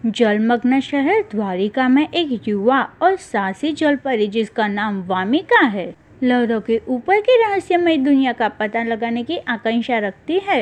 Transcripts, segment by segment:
जलमग्न शहर द्वारिका में एक युवा और साहसी जलपरी जिसका नाम वामिका है, लहरों के ऊपर की रहस्यमय दुनिया का पता लगाने की आकांक्षा रखती है।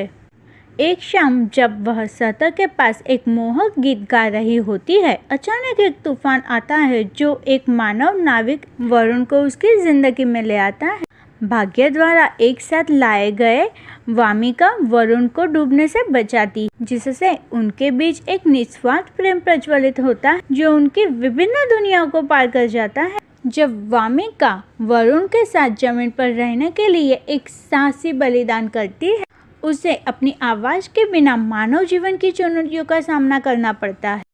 एक शाम जब वह सतह के पास एक मोहक गीत गा रही होती है, अचानक एक तूफान आता है जो एक मानव नाविक वरुण को उसकी जिंदगी में ले आता है। भाग्य द्वारा एक साथ लाए गए वामिका वरुण को डूबने से बचाती, जिससे उनके बीच एक निस्वार्थ प्रेम प्रज्वलित होता है जो उनकी विभिन्न दुनियाओं को पार कर जाता है। जब वामिका वरुण के साथ जमीन पर रहने के लिए एक साहसी बलिदान करती है, उसे अपनी आवाज के बिना मानव जीवन की चुनौतियों का सामना करना पड़ता है।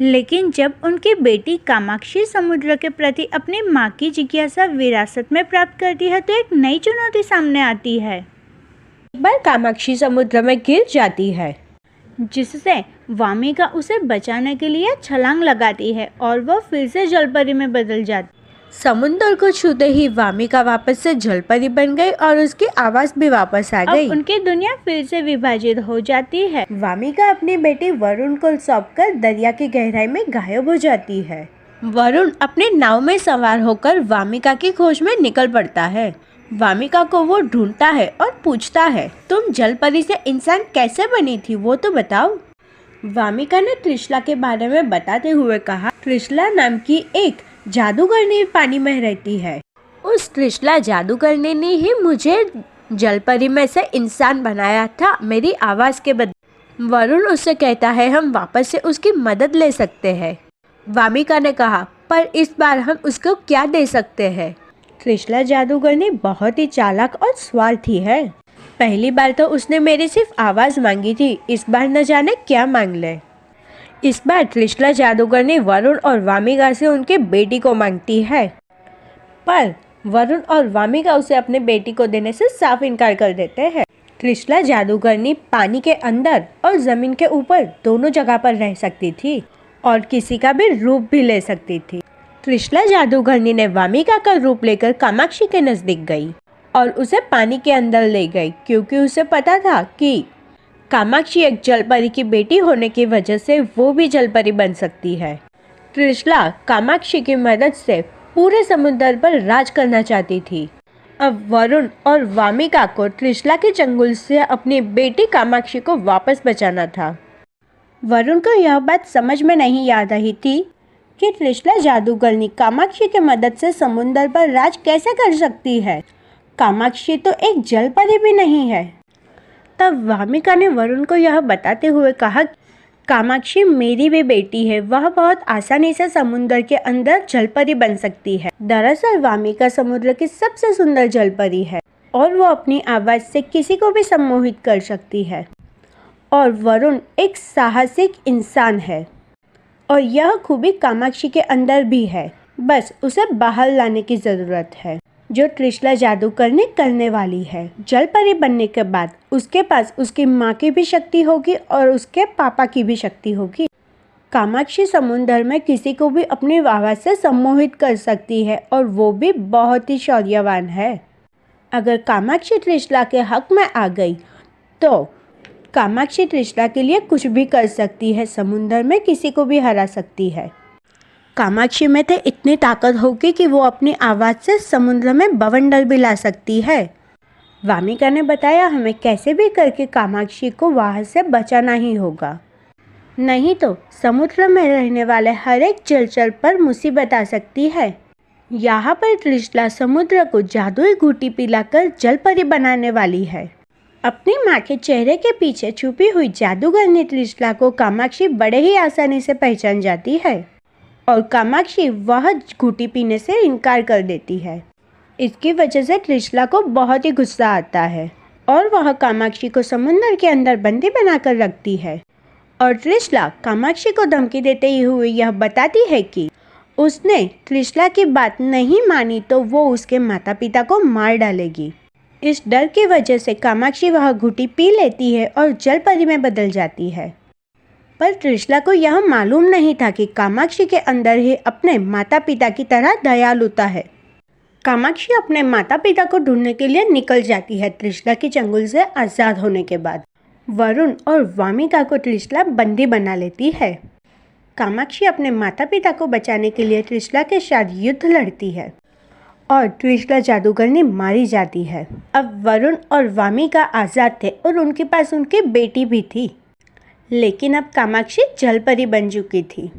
लेकिन जब उनकी बेटी कामाक्षी समुद्र के प्रति अपनी माँ की जिज्ञासा विरासत में प्राप्त करती है, तो एक नई चुनौती सामने आती है। एक बार कामाक्षी समुद्र में गिर जाती है, जिससे वामिका उसे बचाने के लिए छलांग लगाती है और वह फिर से जलपरी में बदल जाती। समुद्र को छूते ही वामिका वापस से जलपरी बन गई और उसकी आवाज भी वापस आ गई। अब उनकी दुनिया फिर से विभाजित हो जाती है। वामिका अपनी बेटी वरुण को सौंपकर दरिया की गहराई में गायब हो जाती है। वरुण अपने नाव में सवार होकर वामिका की खोज में निकल पड़ता है। वामिका को वो ढूंढता है और पूछता है, तुम जलपरी से इंसान कैसे बनी थी, वो तो बताओ। वामिका ने त्रिशला के बारे में बताते हुए कहा, त्रिशला नाम की एक जादूगरनी पानी में रहती है। उस त्रिशला जादूगरनी ने ही मुझे जलपरी में से इंसान बनाया था, मेरी आवाज के बदले। वरुण उससे कहता है, हम वापस से उसकी मदद ले सकते हैं। वामिका ने कहा, पर इस बार हम उसको क्या दे सकते हैं? त्रिशला जादूगरनी बहुत ही चालाक और स्वार्थी है। पहली बार तो उसने मेरी सिर्फ आवाज मांगी थी, इस बार न जाने क्या मांग ले। इस बार त्रिशला जादूगरनी वरुण और वामिका से उनके बेटी को मांगती है, पर वरुण और वामिका उसे अपने बेटी को देने से साफ इनकार कर देते हैं। त्रिशला जादूगरनी पानी के अंदर और जमीन के ऊपर दोनों जगह पर रह सकती थी और किसी का भी रूप भी ले सकती थी। त्रिशला जादूगरनी ने वामिका का रूप लेकर कामाक्षी के नजदीक गई और उसे पानी के अंदर ले गई, क्योंकि उसे पता था कि कामाक्षी एक जलपरी की बेटी होने की वजह से वो भी जलपरी बन सकती है। त्रिशला कामाक्षी की मदद से पूरे समुद्र पर राज करना चाहती थी। अब वरुण और वामिका को त्रिशला के चंगुल से अपनी बेटी कामाक्षी को वापस बचाना था। वरुण को यह बात समझ में नहीं आ रही थी कि त्रिशला जादूगरनी कामाक्षी की मदद से समुद्र पर राज कैसे कर सकती है। कामाक्षी तो एक जलपरी भी नहीं है। तब वामिका ने वरुण को यह बताते हुए कहा, कामाक्षी मेरी भी बेटी है, वह बहुत आसानी से समुद्र के अंदर जलपरी बन सकती है। दरअसल वामिका समुद्र की सबसे सुंदर जलपरी है और वो अपनी आवाज से किसी को भी सम्मोहित कर सकती है। और वरुण एक साहसिक इंसान है और यह खूबी कामाक्षी के अंदर भी है, बस उसे बाहर लाने की ज़रूरत है, जो त्रिशला जादूगरनी करने वाली है। जलपरी बनने के बाद उसके पास उसकी माँ की भी शक्ति होगी और उसके पापा की भी शक्ति होगी। कामाक्षी समुद्र में किसी को भी अपनी आवाज़ से सम्मोहित कर सकती है और वो भी बहुत ही शौर्यवान है। अगर कामाक्षी त्रिशला के हक में आ गई तो कामाक्षी त्रिशला के लिए कुछ भी कर सकती है, समुद्र में किसी को भी हरा सकती है। कामाक्षी में तो इतनी ताकत होगी कि वो अपनी आवाज़ से समुद्र में बवंडर भी ला सकती है। वामिका ने बताया, हमें कैसे भी करके कामाक्षी को वहाँ से बचाना ही होगा, नहीं तो समुद्र में रहने वाले हर एक जलचर पर मुसीबत आ सकती है। यहाँ पर त्रिशला समुद्र को जादुई घूंटी पिलाकर जलपरी बनाने वाली है। अपनी माँ के चेहरे के पीछे छुपी हुई जादूगरनी त्रिशला को कामाक्षी बड़े ही आसानी से पहचान जाती है और कामाक्षी वह घूंटी पीने से इनकार कर देती है। इसकी वजह से त्रिशला को बहुत ही गुस्सा आता है और वह कामाक्षी को समुद्र के अंदर बंदी बनाकर रखती है। और त्रिशला कामाक्षी को धमकी देते हुए यह बताती है कि उसने त्रिशला की बात नहीं मानी तो वो उसके माता पिता को मार डालेगी। इस डर की वजह से कामाक्षी वह घूंटी पी लेती है और जलपरी में बदल जाती है। पर त्रिशला को यह मालूम नहीं था कि कामाक्षी के अंदर ही अपने माता पिता की तरह दयालुता है। कामाक्षी अपने माता पिता को ढूंढने के लिए निकल जाती है त्रिशला की चंगुल से आज़ाद होने के बाद। वरुण और वामिका को त्रिशला बंदी बना लेती है। कामाक्षी अपने माता पिता को बचाने के लिए त्रिशला के साथ युद्ध लड़ती है और त्रिशला जादूगरनी मारी जाती है। अब वरुण और वामिका आज़ाद थे और उनके पास उनकी बेटी भी थी, लेकिन अब कामाक्षी जलपरी बन चुकी थी।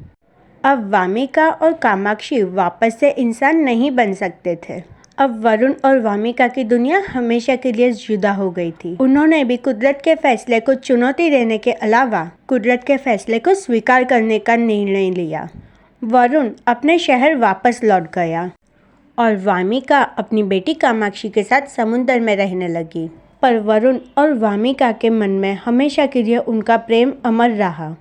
अब वामिका और कामाक्षी वापस से इंसान नहीं बन सकते थे। अब वरुण और वामिका की दुनिया हमेशा के लिए जुदा हो गई थी। उन्होंने भी कुदरत के फैसले को चुनौती देने के अलावा कुदरत के फैसले को स्वीकार करने का निर्णय लिया। वरुण अपने शहर वापस लौट गया और वामिका अपनी बेटी कामाक्षी के साथ समुद्र में रहने लगी। पर वरुण और वामिका के मन में हमेशा के लिए उनका प्रेम अमर रहा।